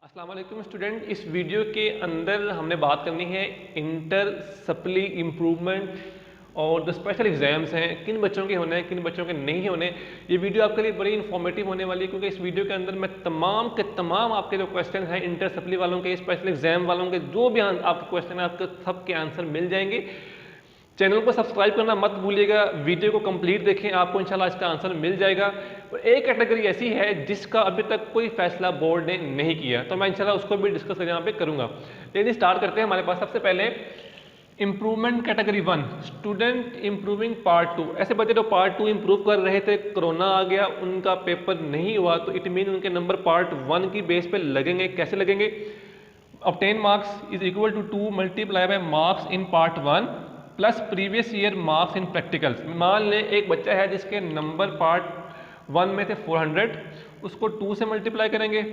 अस्सलाम वालेकुम स्टूडेंट। इस वीडियो के अंदर हमने बात करनी है इंटर सप्ली इम्प्रूवमेंट और जो स्पेशल एग्जाम्स हैं किन बच्चों के होने हैं किन बच्चों के नहीं होने। ये वीडियो आपके लिए बड़ी इन्फॉर्मेटिव होने वाली है क्योंकि इस वीडियो के अंदर मैं तमाम के तमाम आपके जो क्वेश्चन हैं इंटर सप्ली वालों के, स्पेशल एग्जाम वालों के, जो भी आपके क्वेश्चन हैं आपके सबके आंसर मिल जाएंगे। चैनल को सब्सक्राइब करना मत भूलिएगा, वीडियो को कंप्लीट देखें, आपको इंशाल्लाह इसका आंसर मिल जाएगा। और एक कैटेगरी ऐसी है जिसका अभी तक कोई फैसला बोर्ड ने नहीं किया, तो मैं इंशाल्लाह उसको भी डिस्कस यहाँ पे करूँगा। लेकिन स्टार्ट करते हैं। हमारे पास सबसे पहले improvement category 1 student improving part 2। ऐसे बच्चे जो पार्ट 2 इम्प्रूव कर रहे थे, कोरोना आ गया, उनका पेपर नहीं हुआ, तो इट मीन उनके नंबर पार्ट 1 की बेस पे लगेंगे। कैसे लगेंगे? Obtain marks is equal to 2 multiply by marks in part 1 plus previous year marks in practicals. मान लें एक बच्चा है जिसके नंबर पार्ट 1 में थे 400, उसको 2 से मल्टीप्लाई करेंगे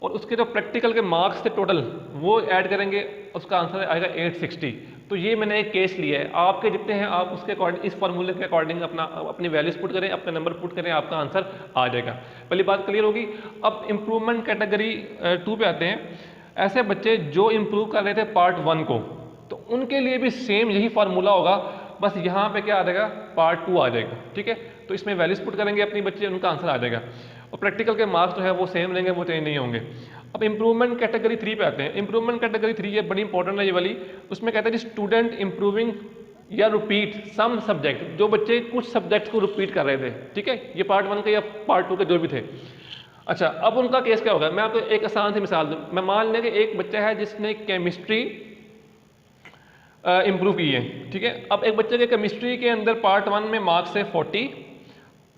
और उसके जो प्रैक्टिकल के मार्क्स थे टोटल वो ऐड करेंगे, उसका आंसर आएगा 860। तो ये मैंने एक केस लिया है, आपके जितने हैं आप उसके अकॉर्डिंग, इस फार्मूले के अकॉर्डिंग अपनी वैल्यूज पुट करें, अपने नंबर पुट करें, आपका आंसर आ जाएगा। पहली बात क्लियर होगी। अब इम्प्रूवमेंट कैटेगरी 2 पे आते हैं। ऐसे बच्चे जो इम्प्रूव कर रहे थे पार्ट 1 को, तो उनके लिए भी सेम यही फार्मूला होगा, बस यहाँ पे क्या आ जाएगा, पार्ट 2 आ जाएगा। ठीक है, तो इसमें वैल्यूज पुट करेंगे अपनी बच्चे, उनका आंसर आ जाएगा। और प्रैक्टिकल के मार्क्स जो है वो सेम रहेंगे, वो चेंज नहीं होंगे। अब इंप्रूवमेंट कैटेगरी 3 पे आते हैं। इंप्रूवमेंट कैटेगरी 3 ये बड़ी इंपॉर्टेंट है ये वाली। उसमें कहते हैं स्टूडेंट इंप्रूविंग या रिपीट सम सब्जेक्ट, जो बच्चे कुछ सब्जेक्ट को रिपीट कर रहे थे। ठीक है, ये पार्ट 1 के या पार्ट 2 के जो भी थे। अच्छा, अब उनका केस क्या होगा? मैं आपको एक आसान सी मिसाल दूँ। मैं मान लें कि एक बच्चा है जिसने केमिस्ट्री इम्प्रूव की है। ठीक है, अब एक बच्चे के केमिस्ट्री के अंदर पार्ट 1 में मार्क्स है 40,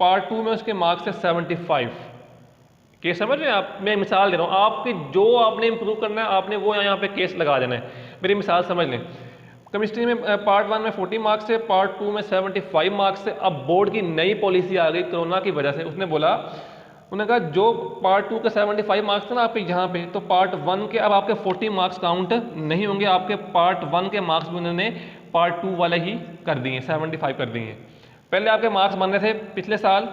पार्ट 2 में उसके मार्क्स है 75। केस समझ रहे हैं आप? मैं मिसाल दे रहा हूँ, आपकी जो आपने इम्प्रूव करना है आपने वो यहाँ पे केस लगा देना है। मेरी मिसाल समझ लें, केमिस्ट्री में पार्ट 1 में 40 मार्क्स है, पार्ट 2 में 75 मार्क्स है। अब बोर्ड की नई पॉलिसी आ गई कोरोना की वजह से, उसने बोला, उन्होंने कहा जो पार्ट 2 के 75 मार्क्स थे ना आपके यहाँ पे, तो पार्ट 1 के अब आपके 40 मार्क्स काउंट नहीं होंगे, आपके पार्ट 1 के मार्क्स भी उन्होंने पार्ट 2 वाले ही कर दिए, 75 कर दिए। पहले आपके मार्क्स बन रहे थे पिछले साल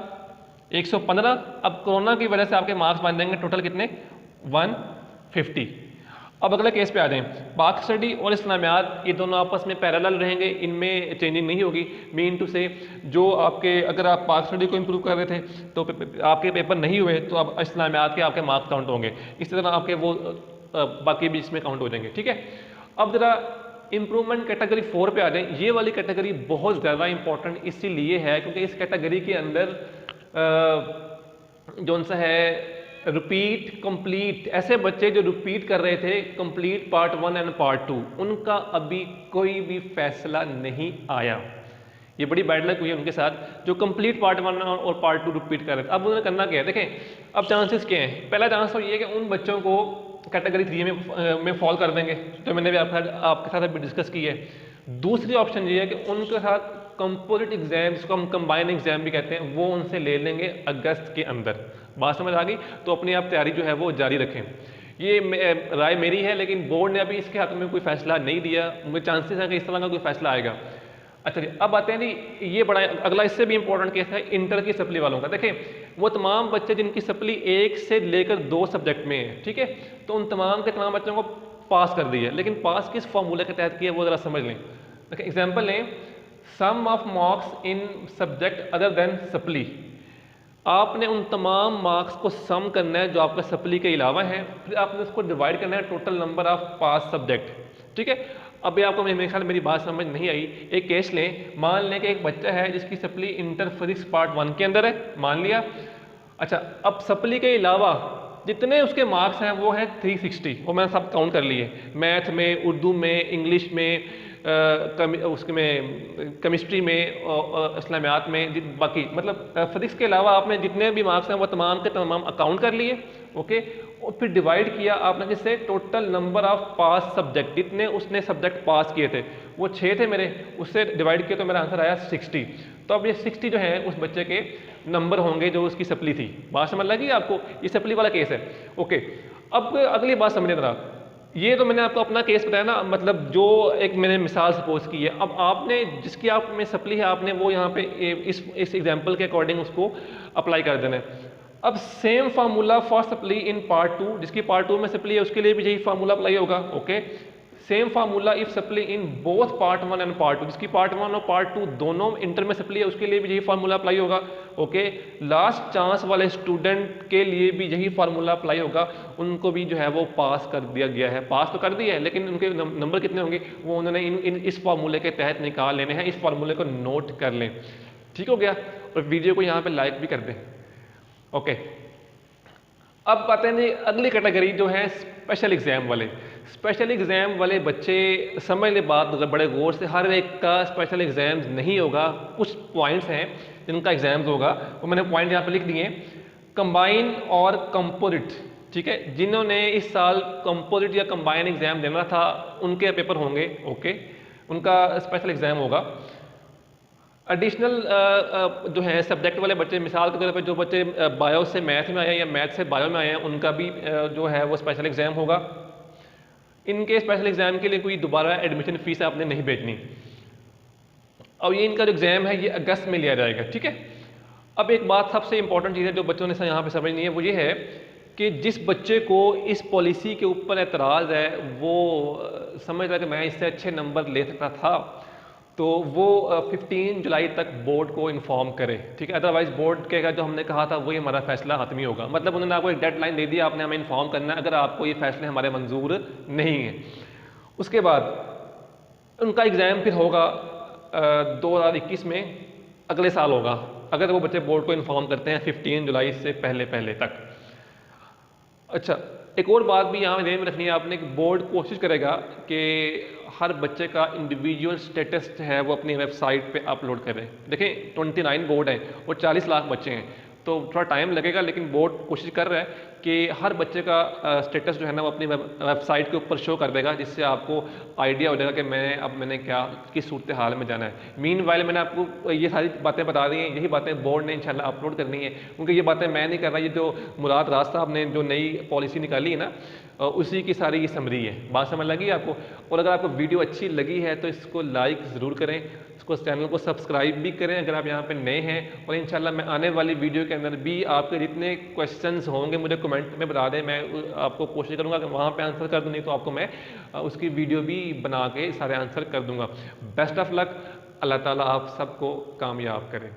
115, अब कोरोना की वजह से आपके मार्क्स बन जाएंगे टोटल कितने, 150। अब अगले केस पे आ जाएं। पाक स्टडी और इस्लामियात ये दोनों आपस में पैरेलल रहेंगे, इनमें चेंजिंग नहीं होगी। मीन टू से, जो आपके अगर आप पाक स्टडी को इम्प्रूव कर रहे थे तो आपके पेपर नहीं हुए, तो अब इस्लामियात के आपके मार्क्स काउंट होंगे। इसी तरह आपके वो बाकी भी इसमें काउंट हो जाएंगे। ठीक है, अब जरा इम्प्रूवमेंट कैटेगरी 4 पे आ जाएं। ये वाली कैटेगरी बहुत ज़्यादा इंपॉर्टेंट इसीलिए है क्योंकि इस कैटेगरी के अंदर जो सा है रिपीट कंप्लीट, ऐसे बच्चे जो रिपीट कर रहे थे कंप्लीट पार्ट 1 एंड पार्ट 2, उनका अभी कोई भी फैसला नहीं आया। ये बड़ी बैड लक हुई है उनके साथ, जो कंप्लीट पार्ट 1 और पार्ट 2 रिपीट कर रहे थे। अब उन्होंने करना क्या है, देखें अब चांसेस क्या हैं। पहला चांस तो ये है कि उन बच्चों को कैटेगरी 3 में फॉल कर देंगे, जो मैंने भी आपके साथ अभी डिस्कस की है। दूसरी ऑप्शन ये है कि उनके साथ कंपोजिट एग्जाम, जिसको हम कंबाइन एग्जाम भी कहते हैं, वो उनसे ले लेंगे अगस्त के अंदर। बात समझ आ गई? तो अपनी आप तैयारी जो है वो जारी रखें। ये राय मेरी है, लेकिन बोर्ड ने अभी इसके हक में कोई फैसला नहीं दिया। मुझे चांसेस हैं कि इस तरह का कोई फैसला आएगा। अच्छा जी, अब आते हैं जी, ये बड़ा अगला इससे भी इंपॉर्टेंट केस है इंटर की सप्ली वालों का। देखें वो तमाम बच्चे जिनकी सप्ली 1 से लेकर 2 सब्जेक्ट में है, ठीक है, तो उन तमाम के तमाम बच्चों को पास कर दी है, लेकिन पास किस फॉर्मूले के तहत किया वो ज़रा समझ लें। देखिए एग्जाम्पल लें, sum of marks in subject other than supply. आपने उन तमाम मार्क्स को सम करना है जो आपका सप्ली के अलावा है, फिर आपने उसको डिवाइड करना है total number of pass subject. ठीक है, अभी आपको मेरे ख्याल मेरी बात समझ नहीं आई। एक केस लें, मान लें कि एक बच्चा है जिसकी सप्ली इंटर फिजिक्स पार्ट 1 के अंदर है, मान लिया। अच्छा, अब सप्ली के अलावा जितने उसके मार्क्स हैं वो है 360, वो मैंने सब काउंट कर लिए, मैथ में, उर्दू में, इंग्लिश में, उसके में केमिस्ट्री में, इस्लामियात में, बाकी मतलब फिजिक्स के अलावा आपने जितने भी मार्क्स हैं वो तमाम के तमाम अकाउंट कर लिए। ओके, और फिर डिवाइड किया आपने जिससे total number of pass subject, जितने उसने सब्जेक्ट पास किए थे वो 6 थे मेरे, उससे डिवाइड किया तो मेरा आंसर आया 60। तो अब ये 60 जो है उस बच्चे के नंबर होंगे जो उसकी सप्ली थी। बात समझ लगी आपको? ये सप्ली वाला केस है। ओके, अब अगली बात समझिए जरा। ये तो मैंने आपको अपना केस बताया ना, मतलब जो एक मैंने मिसाल सपोज की है। अब आपने जिसकी आप में सप्ली है आपने वो यहाँ पे इस एग्जांपल के अकॉर्डिंग उसको अप्लाई कर देना है। अब same formula for supply in part 2, जिसकी पार्ट 2 में सप्ली है उसके लिए भी यही फार्मूला अप्लाई होगा। Okay, same formula if supply in both part 1 and part 2, जिसकी पार्ट 1 और पार्ट 2 दोनों इंटर में सप्ली है उसके लिए भी यही फार्मूला अप्लाई होगा। ओके, लास्ट चांस वाले स्टूडेंट के लिए भी यही फार्मूला अप्लाई होगा, उनको भी जो है वो पास कर दिया गया है। पास तो कर दिया है लेकिन उनके नंबर कितने होंगे वो उन्होंने इस फार्मूले के तहत निकाल लेने हैं। इस फार्मूले को नोट कर लें, ठीक हो गया। और वीडियो को यहाँ पे लाइक भी कर दें। ओके, अब आते हैं जी अगली कैटेगरी जो है स्पेशल एग्जाम वाले। स्पेशल एग्जाम वाले बच्चे समझ ले बात बड़े गौर से, हर एक का स्पेशल एग्जाम नहीं होगा, कुछ पॉइंट्स हैं जिनका एग्जाम्स होगा, वो मैंने पॉइंट यहाँ पे लिख दिए। कंबाइन और कंपोजिट, ठीक है, जिन्होंने इस साल कंपोजिट या कंबाइन एग्जाम देना था उनके पेपर होंगे। ओके, उनका स्पेशल एग्जाम होगा। एडिशनल जो है सब्जेक्ट वाले बच्चे, मिसाल के तौर पर जो बच्चे बायो से मैथ में आए हैं या मैथ से बायो में आए हैं, उनका भी जो है वो स्पेशल एग्जाम होगा। इनके स्पेशल एग्जाम के लिए कोई दोबारा एडमिशन फीस आपने नहीं भेजनी। और ये इनका जो एग्जाम है ये अगस्त में लिया जाएगा, ठीक है। अब एक बात सबसे इंपॉर्टेंट चीज़ है जो बच्चों ने यहाँ पे समझनी है, वो ये है कि जिस बच्चे को इस पॉलिसी के ऊपर एतराज़ है वो समझ रहा है कि मैं इससे अच्छे नंबर ले सकता था, तो वो 15 जुलाई तक बोर्ड को इन्फॉर्म करे, ठीक है। अदरवाइज बोर्ड के जो हमने कहा था वही हमारा फैसला हातमी होगा। मतलब उन्होंने आपको एक डेडलाइन दे दी, आपने हमें इन्फॉर्म करना है अगर आपको ये फैसले हमारे मंजूर नहीं है। उसके बाद उनका एग्ज़ाम फिर होगा 2021 में, अगले साल होगा, अगर वो बच्चे बोर्ड को इन्फॉर्म करते हैं 15 जुलाई से पहले तक। अच्छा, एक और बात भी यहाँ ध्यान में रखनी है आपने कि बोर्ड कोशिश करेगा कि हर बच्चे का इंडिविजुअल स्टेटस है वो अपनी वेबसाइट पे अपलोड करें। देखें 29 बोर्ड हैं और 40 लाख बच्चे हैं, तो थोड़ा टाइम लगेगा, लेकिन बोर्ड कोशिश कर रहा है कि हर बच्चे का स्टेटस जो है ना वो अपनी वेबसाइट के ऊपर शो कर देगा, जिससे आपको आइडिया हो जाएगा कि मैंने क्या किस सूरत हाल में जाना है। मीनवाइल मैंने आपको ये सारी बातें बता दी हैं, यही बातें बोर्ड ने इंशाल्लाह अपलोड करनी है, क्योंकि ये बातें मैं नहीं कर रहा, ये जो मुराद राज साहब ने जो नई पॉलिसी निकाली है ना उसी की सारी ये समरी है। बात समझ लगी आपको? और अगर आपको वीडियो अच्छी लगी है तो इसको लाइक ज़रूर करें, इसको चैनल को सब्सक्राइब भी करें अगर आप यहाँ पे नए हैं। और इंशाल्लाह मैं आने वाली वीडियो के अंदर भी आपके जितने क्वेश्चंस होंगे मुझे कमेंट में बता दें, मैं आपको कोशिश करूँगा कि वहाँ पे आंसर कर दूँ, नहीं तो आपको मैं उसकी वीडियो भी बना के सारे आंसर कर दूँगा। बेस्ट ऑफ लक, अल्लाह ताला आप सबको कामयाब करें।